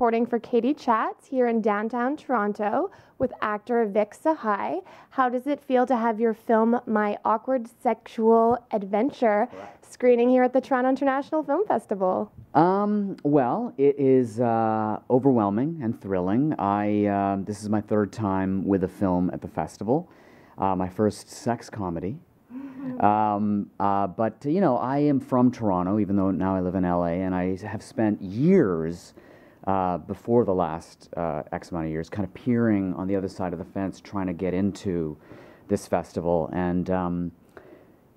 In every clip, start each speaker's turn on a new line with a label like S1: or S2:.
S1: reporting for Katie Chats here in downtown Toronto with actor Vik Sahay. How does it feel to have your film, My Awkward Sexual Adventure, screening here at the Toronto International Film Festival?
S2: Well, it is overwhelming and thrilling. This is my third time with a film at the festival. My first sex comedy. But, you know, I am from Toronto, even though now I live in LA, and I have spent years before the last X amount of years kind of peering on the other side of the fence, trying to get into this festival. And,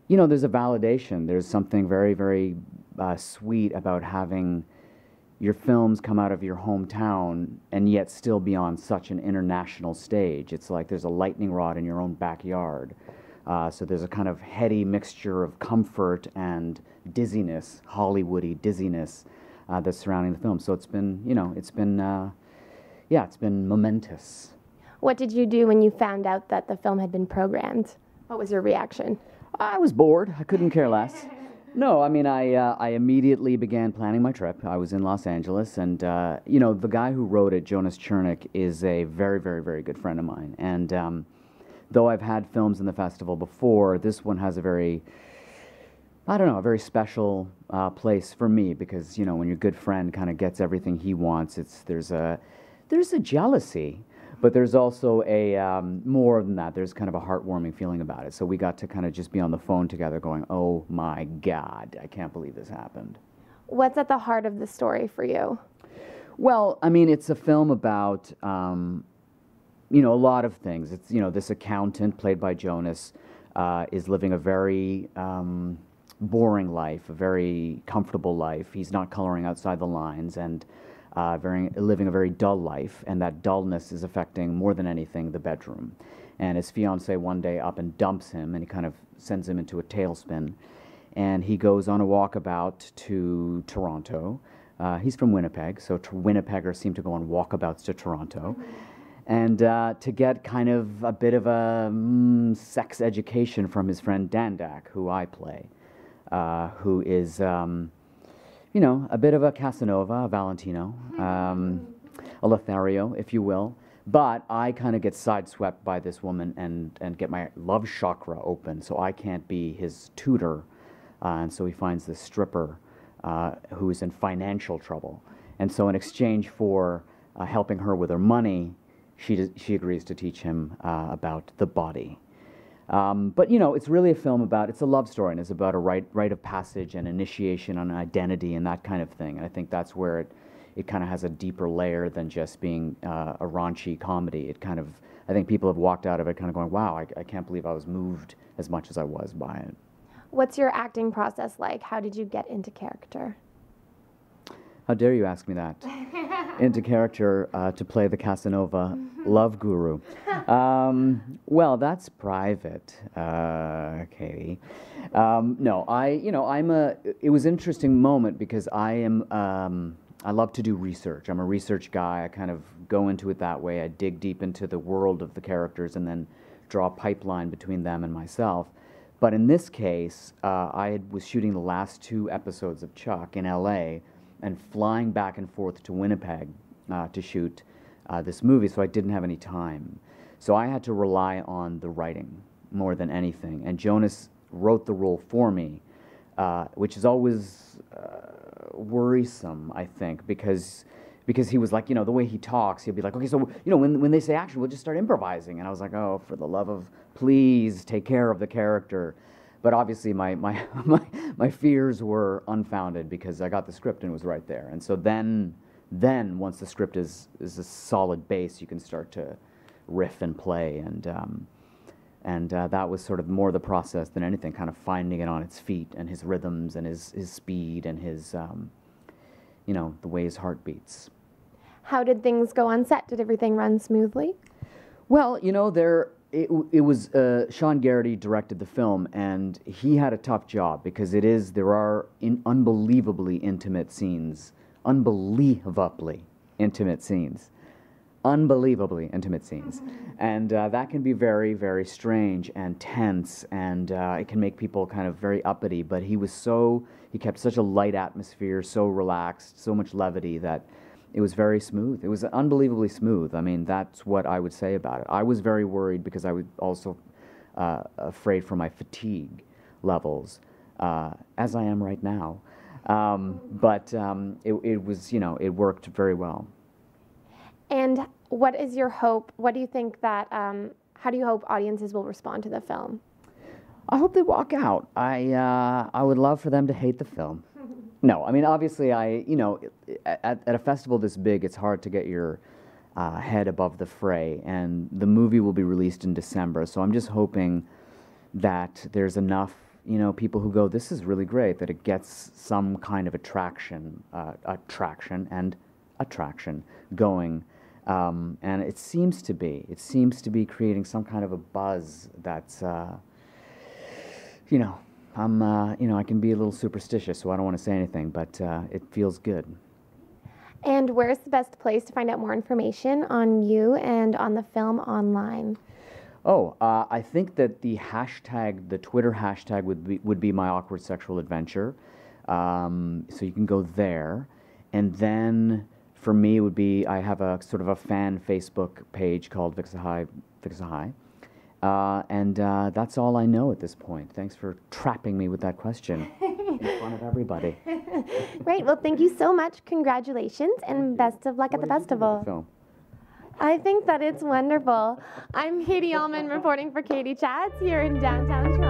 S2: you know, there's a validation. There's something very, very sweet about having your films come out of your hometown and yet still be on such an international stage. It's like there's a lightning rod in your own backyard. So there's a kind of heady mixture of comfort and dizziness, Hollywoody dizziness that's surrounding the film. So it's been, you know, it's been momentous.
S1: What did you do when you found out that the film had been programmed? What was your reaction?
S2: I was bored. I couldn't care less. No, I mean, I immediately began planning my trip. I was in Los Angeles, and, you know, the guy who wrote it, Jonas Chernick, is a very, very, very good friend of mine. And though I've had films in the festival before, this one has a very, I don't know, a very special place for me because, you know, when your good friend kind of gets everything he wants, there's a jealousy, but there's also a, more than that, there's kind of a heartwarming feeling about it. So we got to kind of just be on the phone together going, oh my God, I can't believe this happened.
S1: What's at the heart of the story for you?
S2: Well, I mean, it's a film about, you know, a lot of things. It's, you know, this accountant played by Jonas is living a very boring life, a very comfortable life. He's not coloring outside the lines and living a very dull life, and that dullness is affecting more than anything the bedroom. And his fiancée one day up and dumps him, and he kind of sends him into a tailspin. And he goes on a walkabout to Toronto. He's from Winnipeg, so Winnipeggers seem to go on walkabouts to Toronto. And to get kind of a bit of a sex education from his friend Dandak, who I play, who is, you know, a bit of a Casanova, a Valentino, a Lothario, if you will. But I kind of get sideswept by this woman and get my love chakra open, so I can't be his tutor. And so he finds this stripper who is in financial trouble. And so in exchange for helping her with her money, she agrees to teach him about the body. But, you know, it's really a film about, it's a love story, and it's about a rite of passage and initiation on identity and that kind of thing. And I think that's where it kind of has a deeper layer than just being a raunchy comedy. It kind of, I think people have walked out of it kind of going, wow, I can't believe I was moved as much as I was by it.
S1: What's your acting process like? How did you get into character?
S2: How dare you ask me that? Into character to play the Casanova love guru. Well, that's private, Katie. No, it was an interesting moment because I love to do research. I'm a research guy. I kind of go into it that way. I dig deep into the world of the characters and then draw a pipeline between them and myself. But in this case, I was shooting the last 2 episodes of Chuck in LA and flying back and forth to Winnipeg to shoot this movie, so I didn't have any time. So I had to rely on the writing more than anything. And Jonas wrote the role for me, which is always worrisome, I think, because he was like, you know, the way he talks, he'll be like, okay, so, you know, when they say action, we'll just start improvising. And I was like, oh, for the love of, please take care of the character. But obviously my fears were unfounded because I got the script and it was right there. And so then once the script is a solid base, you can start to riff and play. And that was sort of more the process than anything, kind of finding it on its feet and his rhythms and his speed and his, you know, the way his heart beats.
S1: How did things go on set? Did everything run smoothly?
S2: Well, you know, it was Sean Garrity directed the film, and he had a tough job because there are unbelievably intimate scenes, unbelievably intimate scenes, and that can be very, very strange and tense, and it can make people kind of very uppity. But he kept such a light atmosphere, so relaxed, so much levity that it was very smooth. It was unbelievably smooth. I mean, that's what I would say about it. I was very worried because I was also afraid for my fatigue levels, as I am right now. But it was, you know, it worked very well.
S1: And what is your hope? What do you think that, how do you hope audiences will respond to the film?
S2: I hope they walk out. I would love for them to hate the film. No, I mean, obviously, you know, at a festival this big, it's hard to get your head above the fray, and the movie will be released in December, so I'm just hoping that there's enough, you know, people who go, this is really great, that it gets some kind of attraction going, and it seems to be creating some kind of a buzz that's, you know, you know, I can be a little superstitious, so I don't want to say anything, but it feels good.
S1: And where's the best place to find out more information on you and on the film online?
S2: Oh, I think that the Twitter hashtag would be My Awkward Sexual Adventure. So you can go there. And then for me, it would be, I have a sort of a fan Facebook page called VIK SAHAY. And that's all I know at this point. Thanks for trapping me with that question in front of everybody.
S1: Great. Well, thank you so much. Congratulations and best of luck at the festival.
S2: Film?
S1: I think that it's wonderful. I'm Katie Uhlmann reporting for Katie Chats here in downtown Toronto.